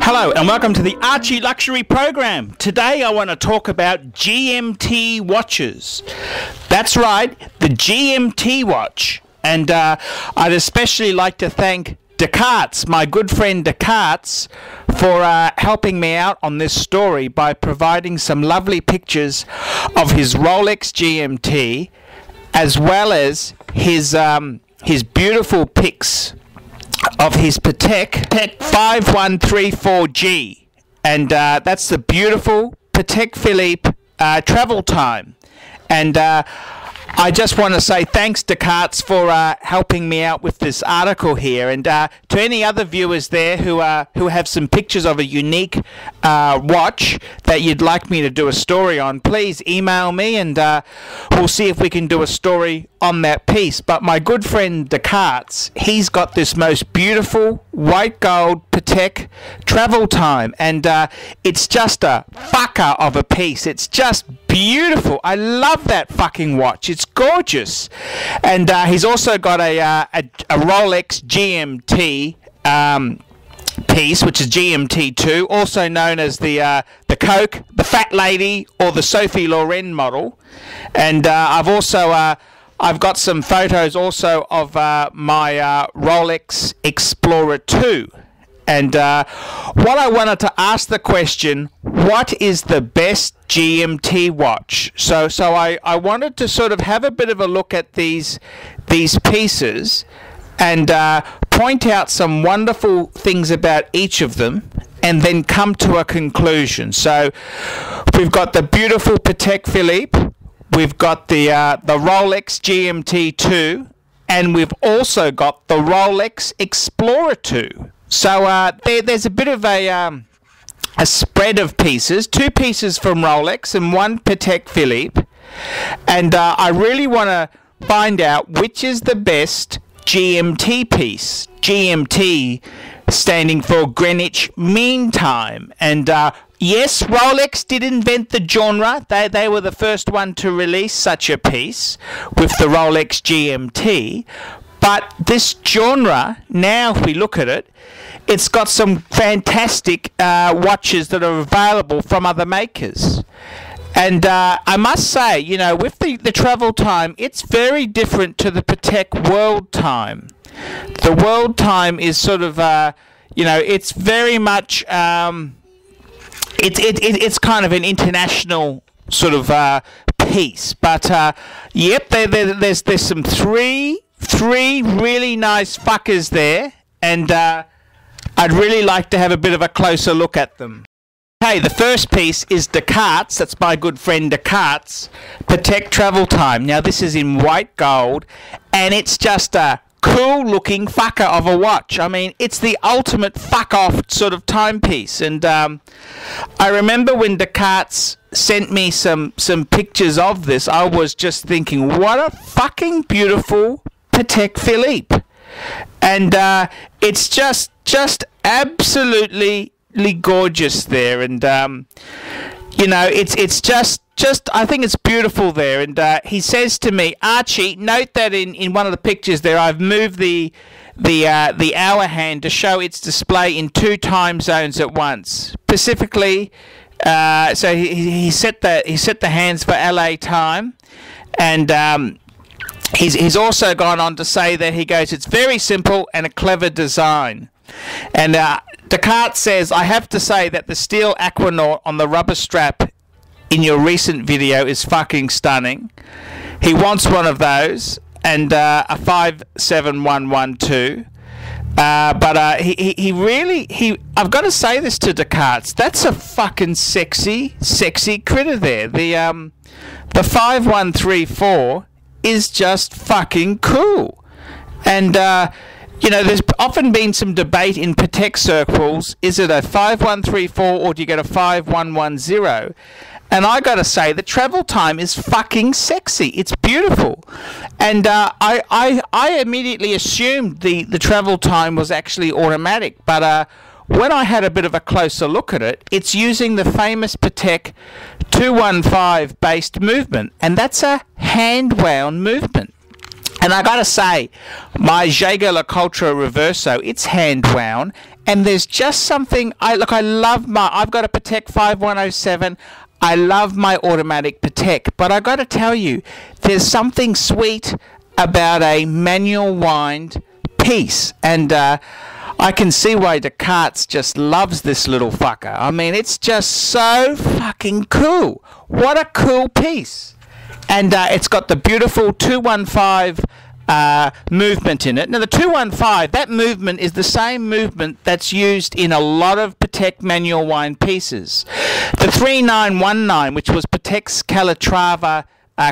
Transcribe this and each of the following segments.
Hello and welcome to the Archie Luxury Program. Today I want to talk about GMT watches. That's right, the GMT watch. And I'd especially like to thank Descartes, my good friend Descartes, for helping me out on this story by providing some lovely pictures of his Rolex GMT as well as his beautiful pics of his Patek 5134G, and that's the beautiful Patek Philippe travel time. And I just want to say thanks, Descartes, for helping me out with this article here, and to any other viewers there who have some pictures of a unique watch that you'd like me to do a story on, please email me and we'll see if we can do a story on that piece. But my good friend Descartes, he's got this most beautiful white gold Patek travel time, and it's just a fucker of a piece. It's just beautiful. I love that fucking watch. It's gorgeous. And he's also got a Rolex GMT piece, which is GMT2, also known as the Coke, the Fat Lady, or the Sophie Loren model. And I've got some photos also of my Rolex Explorer 2. And what I wanted to ask the question, what is the best GMT watch? So I wanted to sort of have a bit of a look at these pieces and point out some wonderful things about each of them and then come to a conclusion. So we've got the beautiful Patek Philippe, we've got the Rolex GMT2, and we've also got the Rolex Explorer 2. So there's a bit of a spread of pieces, two pieces from Rolex and one Patek Philippe, and I really want to find out which is the best GMT piece. GMT standing for Greenwich Mean Time. And yes, Rolex did invent the genre. They were the first one to release such a piece with the Rolex GMT. But this genre, now if we look at it, it's got some fantastic watches that are available from other makers. And I must say, you know, with the travel time, it's very different to the Patek World Time. The World Time is sort of, you know, it's very much, it's kind of an international sort of piece. But, yep, there's some three really nice fuckers there, and I'd really like to have a bit of a closer look at them. Hey, the first piece is Descartes, that's my good friend Descartes, Patek Travel Time. Now this is in white gold, and it's just a cool looking fucker of a watch. I mean, it's the ultimate fuck off sort of timepiece. And I remember when Descartes sent me some pictures of this, I was just thinking, what a fucking beautiful Patek Philippe. And it's just absolutely gorgeous there. And you know, it's just I think it's beautiful there. And he says to me, Archie, note that in one of the pictures there, I've moved the hour hand to show its display in 2 time zones at once. Specifically, so he set the hands for LA time, and he's also gone on to say that he goes, it's very simple and a clever design. And Descartes says, I have to say that the steel Aquanaut on the rubber strap in your recent video is fucking stunning. He wants one of those, and a 57112. But he really, I've got to say this to Descartes, that's a fucking sexy critter there. The 5134 is just fucking cool. And you know, there's often been some debate in Patek circles, is it a 5134 or do you get a 5110? And I gotta say, the travel time is fucking sexy. It's beautiful. And I immediately assumed the travel time was actually automatic, but when I had a bit of a closer look at it, it's using the famous Patek 215 based movement, and that's a hand wound movement. And I gotta say, my Jaeger-LeCoultre Reverso, it's hand wound, and there's just something. I've got a Patek 5107. I love my automatic Patek, but I gotta tell you, there's something sweet about a manual wind piece, and I can see why Descartes just loves this little fucker. I mean, it's just so fucking cool. What a cool piece. And it's got the beautiful 215 movement in it. Now, the 215, that movement is the same movement that's used in a lot of Patek manual wind pieces. The 3919, which was Patek's Calatrava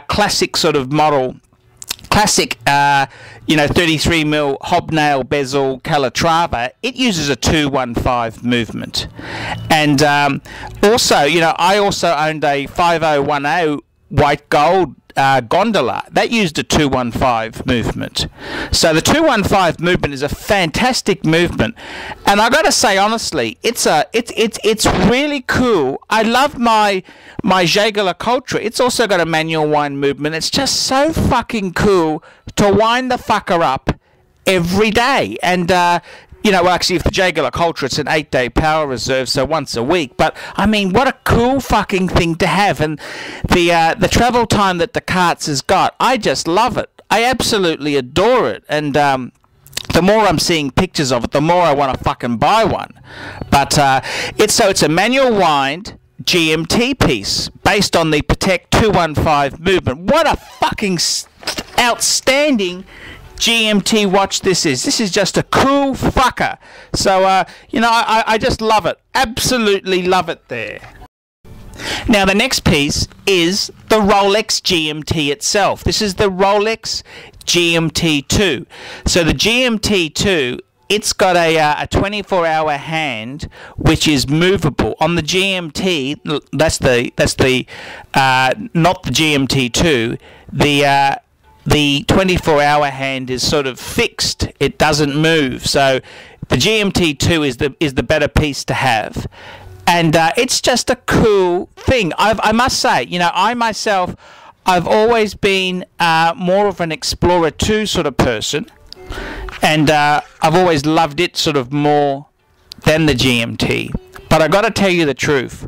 classic sort of model, classic, 33mm hobnail bezel Calatrava, it uses a 215 movement. And also, I also owned a 5010 white gold gondola that used a 215 movement. So the 215 movement is a fantastic movement, and I gotta say honestly, it's really cool. I love my Jaeger-LeCoultre. It's also got a manual wind movement. It's just so fucking cool to wind the fucker up every day. And actually, if the Jaeger-LeCoultre, it's an 8-day power reserve, so once a week. But I mean, what a cool fucking thing to have. And the travel time that Descartes has got, I just love it. I absolutely adore it. And the more I'm seeing pictures of it, the more I want to fucking buy one. But it's a manual wind GMT piece based on the Patek 215 movement. What a fucking outstanding GMT watch this is. This is just a cool fucker. So, I just love it. Absolutely love it there. Now, the next piece is the Rolex GMT itself. This is the Rolex GMT2. So, the GMT2, it's got a 24-hour hand which is movable. On the GMT, that's not the GMT2. The 24-hour hand is sort of fixed. It doesn't move. So the GMT2 is the better piece to have. And it's just a cool thing. I must say, I myself, I've always been more of an Explorer 2 sort of person. And I've always loved it sort of more than the GMT. But I got to tell you the truth.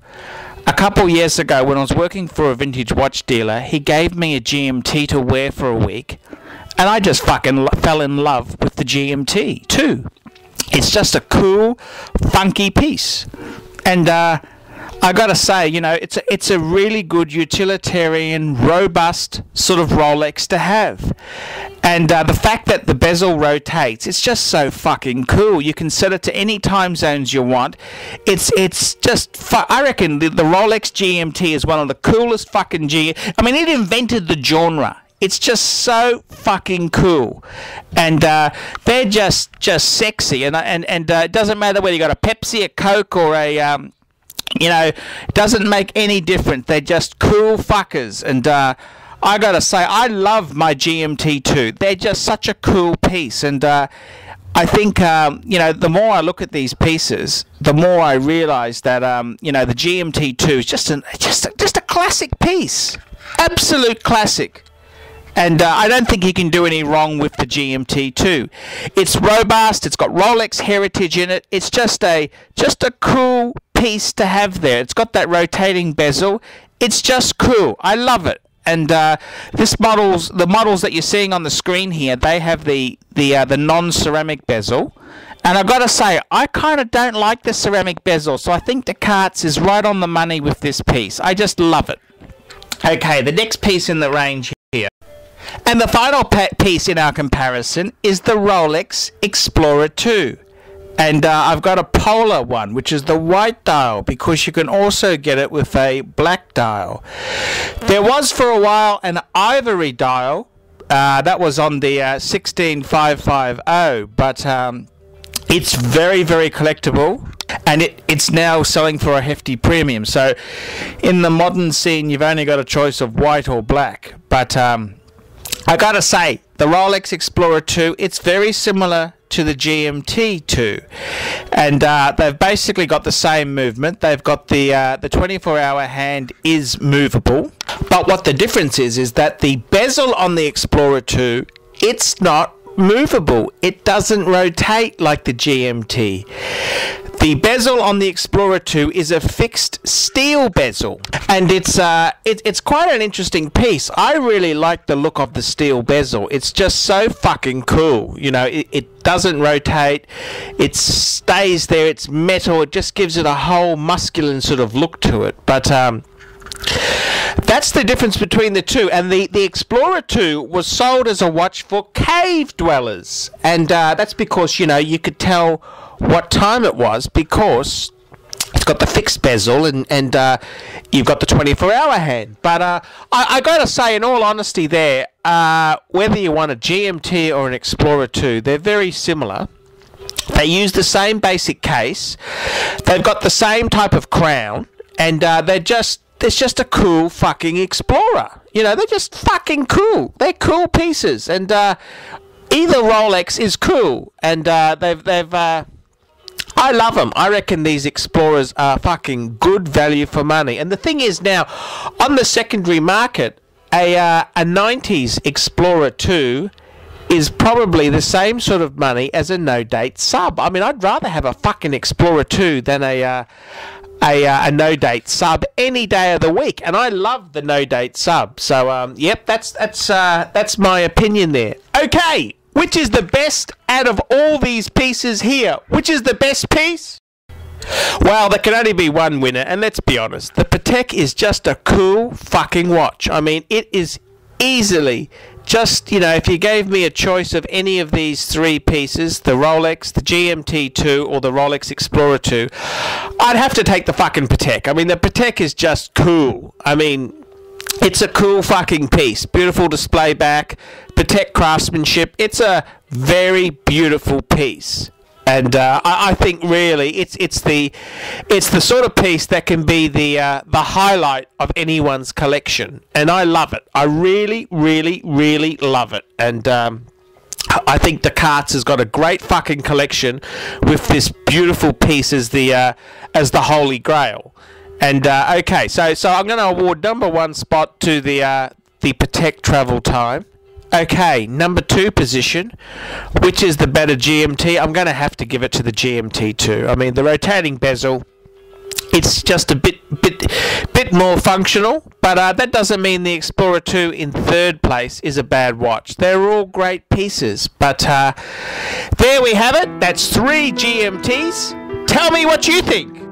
A couple years ago, when I was working for a vintage watch dealer, he gave me a GMT to wear for a week, and I just fucking fell in love with the GMT too. It's just a cool, funky piece, and I gotta say, it's a really good utilitarian, robust sort of Rolex to have. And the fact that the bezel rotates, it's just so fucking cool. You can set it to any time zones you want. It's just, I reckon the Rolex GMT is one of the coolest fucking I mean, it invented the genre. It's just so fucking cool. And they're just sexy. And it doesn't matter whether you got a Pepsi, a Coke, or a... it doesn't make any difference. They're just cool fuckers. And I gotta say, I love my GMT2. They're just such a cool piece. And I think, the more I look at these pieces, the more I realize that, the GMT2 is just a classic piece. Absolute classic. And I don't think you can do any wrong with the GMT2. It's robust. It's got Rolex heritage in it. It's just a cool piece to have there. It's got that rotating bezel. It's just cool. I love it. And the models that you're seeing on the screen here, they have the non-ceramic bezel. And I've got to say, I kind of don't like the ceramic bezel, so I think Descartes is right on the money with this piece. I just love it. Okay, the next piece in the range here. And the final piece in our comparison is the Rolex Explorer 2. And I've got a polar one, which is the white dial, because you can also get it with a black dial. There was for a while an ivory dial. That was on the 16550, but it's very, very collectible. And it's now selling for a hefty premium. So in the modern scene, you've only got a choice of white or black. But I gotta say, the Rolex Explorer 2, it's very similar to the GMT2, and they've basically got the same movement. They've got the 24-hour hand is movable, but what the difference is that the bezel on the Explorer 2 it's not movable. It doesn't rotate like the GMT. The bezel on the Explorer 2 is a fixed steel bezel, and it's quite an interesting piece. I really like the look of the steel bezel. It's just so fucking cool. You know, it doesn't rotate. It stays there. It's metal. It just gives it a whole masculine sort of look to it. But that's the difference between the two. And the Explorer 2 was sold as a watch for cave dwellers, and that's because, you know, you could tell what time it was because it's got the fixed bezel and you've got the 24-hour hand. But I gotta say, in all honesty there, whether you want a GMT or an Explorer 2, they're very similar. They use the same basic case. They've got the same type of crown, and it's just a cool fucking Explorer. You know, they're just fucking cool. They're cool pieces, and either Rolex is cool, and I love them. I reckon these Explorers are fucking good value for money. And the thing is now, on the secondary market, a 90s Explorer 2 is probably the same sort of money as a no-date sub. I mean, I'd rather have a fucking Explorer 2 than a no-date sub any day of the week. And I love the no-date sub. So, yep, that's my opinion there. Okay. Which is the best out of all these pieces here? Which is the best piece? Well, there can only be one winner, and let's be honest. The Patek is just a cool fucking watch. I mean, it is easily just, you know, if you gave me a choice of any of these three pieces, the Rolex, the GMT 2, or the Rolex Explorer 2, I'd have to take the fucking Patek. I mean, the Patek is just cool. I mean, it's a cool fucking piece. Beautiful display back. Patek craftsmanship. It's a very beautiful piece. And I think really it's the sort of piece that can be the highlight of anyone's collection. And I love it. I really, really, really love it. And I think Descartes has got a great fucking collection with this beautiful piece as the Holy Grail. And okay, so I'm going to award number 1 spot to the Patek Travel Time. Okay, number 2 position, which is the better GMT. I'm going to have to give it to the GMT 2. I mean, the rotating bezel, it's just a bit more functional, but that doesn't mean the Explorer 2 in 3rd place is a bad watch. They're all great pieces, but there we have it. That's 3 GMTs. Tell me what you think.